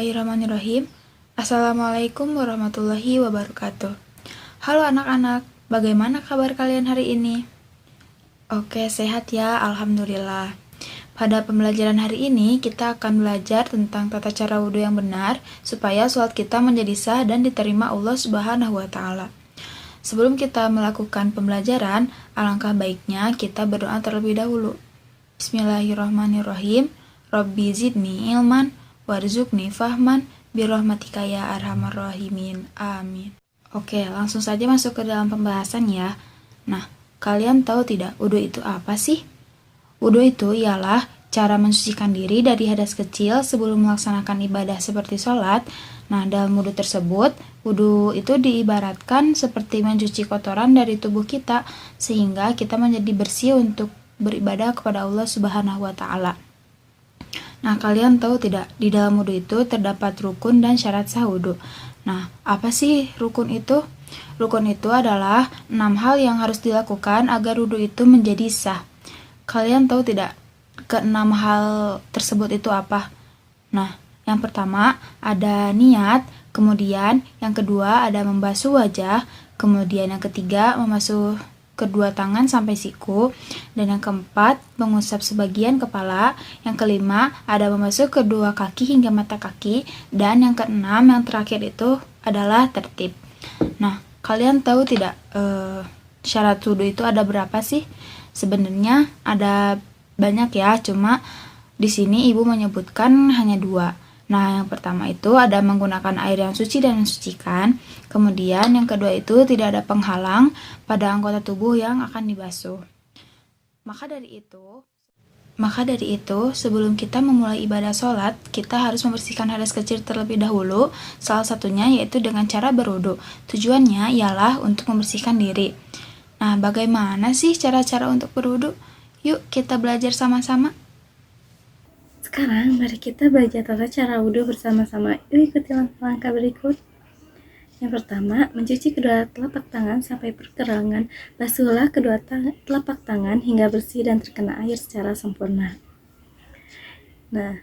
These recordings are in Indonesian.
Bismillahirrahmanirrahim. Assalamualaikum warahmatullahi wabarakatuh. Halo anak-anak, bagaimana kabar kalian hari ini? Oke, sehat ya, alhamdulillah. Pada pembelajaran hari ini, kita akan belajar tentang tata cara wudhu yang benar supaya sholat kita menjadi sah dan diterima Allah Subhanahu wa Ta'ala. Sebelum kita melakukan pembelajaran, alangkah baiknya kita berdoa terlebih dahulu. Bismillahirrahmanirrahim. Rabbi zidni ilman warzuqni fahman birahmatika ya arhamar rahimin. Amin. Oke, langsung saja masuk ke dalam pembahasan ya. Nah, kalian tahu tidak wudhu itu apa sih? Wudhu itu ialah cara mensucikan diri dari hadas kecil sebelum melaksanakan ibadah seperti sholat. Nah, dalam wudhu tersebut, wudhu itu diibaratkan seperti mencuci kotoran dari tubuh kita sehingga kita menjadi bersih untuk beribadah kepada Allah Subhanahu wa Ta'ala. Nah, kalian tahu tidak, di dalam wudhu itu terdapat rukun dan syarat sah wudhu. Nah, apa sih rukun itu? Rukun itu adalah 6 hal yang harus dilakukan agar wudhu itu menjadi sah. Kalian tahu tidak, ke-6 hal tersebut itu apa? Nah, yang pertama ada niat, kemudian yang kedua ada membasuh wajah, kemudian yang ketiga membasuh kedua tangan sampai siku, dan yang keempat mengusap sebagian kepala, yang kelima ada membasuh kedua kaki hingga mata kaki, dan yang keenam yang terakhir itu adalah tertib. Nah, kalian tahu tidak syarat wudhu itu ada berapa sih? Sebenarnya ada banyak ya, cuma di sini ibu menyebutkan hanya 2. Nah, yang pertama itu ada menggunakan air yang suci dan mensucikan. Kemudian yang kedua itu tidak ada penghalang pada anggota tubuh yang akan dibasuh. Maka dari itu, sebelum kita memulai ibadah sholat, kita harus membersihkan hadas kecil terlebih dahulu. Salah satunya yaitu dengan cara berwudu. Tujuannya ialah untuk membersihkan diri. Nah, bagaimana sih cara-cara untuk berwudu? Yuk kita belajar sama-sama. Sekarang mari kita belajar tata cara wudhu bersama-sama. Yuk ikuti langkah berikut. Yang pertama, mencuci kedua telapak tangan sampai pergelangan. Basuhlah kedua telapak tangan hingga bersih dan terkena air secara sempurna. Nah,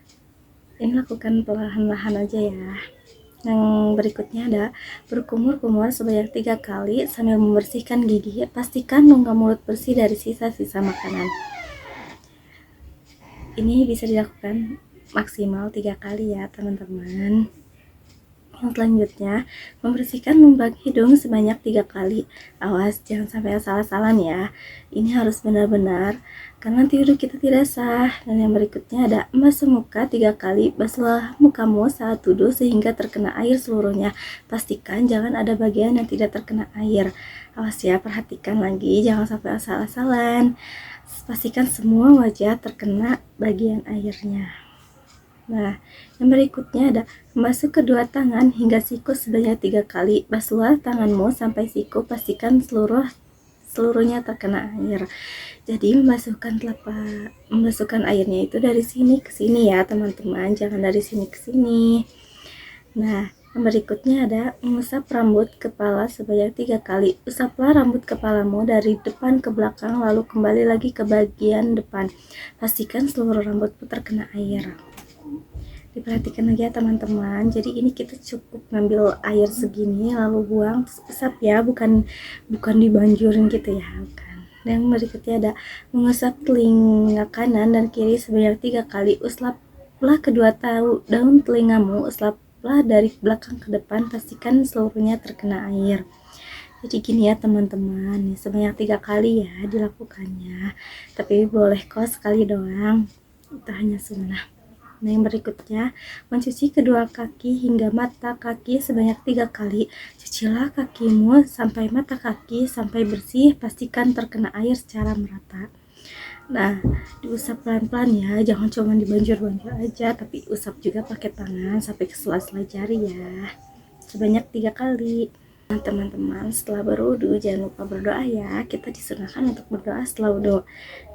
ini lakukan perlahan-lahan aja ya. Yang berikutnya ada berkumur-kumur sebanyak 3 kali sambil membersihkan gigi. Pastikan rongga mulut bersih dari sisa-sisa makanan. Ini bisa dilakukan maksimal 3 kali ya teman-teman. Yang selanjutnya, membersihkan lubang hidung sebanyak 3 kali. Awas jangan sampai asal-asalan ya. Ini harus benar-benar karena nanti wudhu kita tidak sah. Dan yang berikutnya ada membasuh muka 3 kali. Basuhlah mukamu saat wudhu sehingga terkena air seluruhnya. Pastikan jangan ada bagian yang tidak terkena air. Awas ya, perhatikan lagi jangan sampai asal-asalan. Pastikan semua wajah terkena bagian airnya. Nah, yang berikutnya ada membasuh kedua tangan hingga siku sebanyak 3 kali. Basuhlah tanganmu sampai siku, pastikan seluruhnya terkena air. Jadi membasuhkan airnya itu dari sini ke sini ya teman-teman, jangan dari sini ke sini. Nah, yang berikutnya ada mengusap rambut kepala sebanyak 3 kali. Usaplah rambut kepalamu dari depan ke belakang lalu kembali lagi ke bagian depan. Pastikan seluruh rambutmu terkena air. Diperhatikan lagi ya teman-teman. Jadi ini kita cukup ngambil air segini lalu buang terus usap ya, bukan dibanjurin gitu ya, bukan. Dan yang berikutnya ada mengusap telinga kanan dan kiri sebanyak 3 kali. Usaplah kedua daun telingamu, usaplah dari belakang ke depan, pastikan seluruhnya terkena air. Jadi gini ya teman-teman, sebanyak 3 kali ya dilakukannya, tapi boleh kok sekali doang, itu hanya sunnah. Nah, yang berikutnya mencuci kedua kaki hingga mata kaki sebanyak 3 kali. Cucilah kakimu sampai mata kaki sampai bersih, pastikan terkena air secara merata. Nah, diusap pelan-pelan ya, jangan cuma dibanjur-banjur aja, tapi usap juga pakai tangan sampai ke sela-sela jari ya, sebanyak 3 kali. Nah, teman-teman, setelah berwudu jangan lupa berdoa ya. Kita disunahkan untuk berdoa setelah wudu.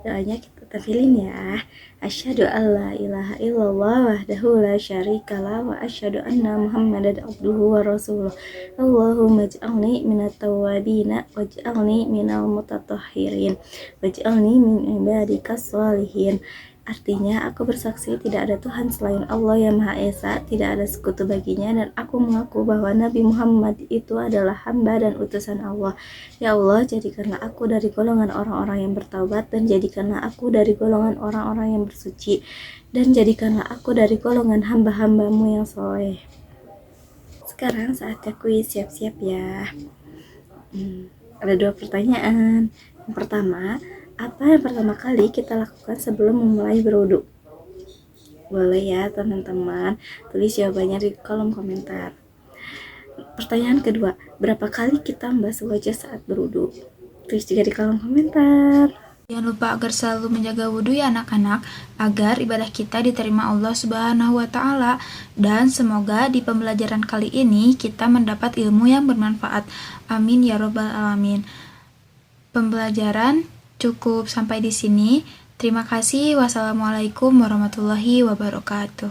Doanya kita tafilin ya. Asyhadu alla ilaha illallah wahdahu la syarikalah wa asyhadu anna Muhammadan abduhu wa rasuluh. Allahumma ij'alni minat tawwabina waj'alni minal mutatahhirin waj'alni min ibadikas sholihin. Artinya, aku bersaksi tidak ada Tuhan selain Allah yang Maha Esa, tidak ada sekutu baginya, dan aku mengaku bahwa Nabi Muhammad itu adalah hamba dan utusan Allah. Ya Allah, jadikanlah aku dari golongan orang-orang yang bertaubat, dan jadikanlah aku dari golongan orang-orang yang bersuci, dan jadikanlah aku dari golongan hamba-hambamu yang soleh. Sekarang saatnya kuis, siap-siap ya. Ada 2 pertanyaan. Yang pertama, apa yang pertama kali kita lakukan sebelum memulai berwudu? Boleh ya teman-teman, tulis jawabannya di kolom komentar. Pertanyaan kedua, berapa kali kita membasuh wajah saat berwudu? Tulis juga di kolom komentar. Jangan lupa agar selalu menjaga wudhu ya anak-anak, agar ibadah kita diterima Allah Subhanahu wa Ta'ala. Dan semoga di pembelajaran kali ini kita mendapat ilmu yang bermanfaat. Amin ya Robbal 'Alamin. Pembelajaran cukup sampai di sini. Terima kasih. Wassalamualaikum warahmatullahi wabarakatuh.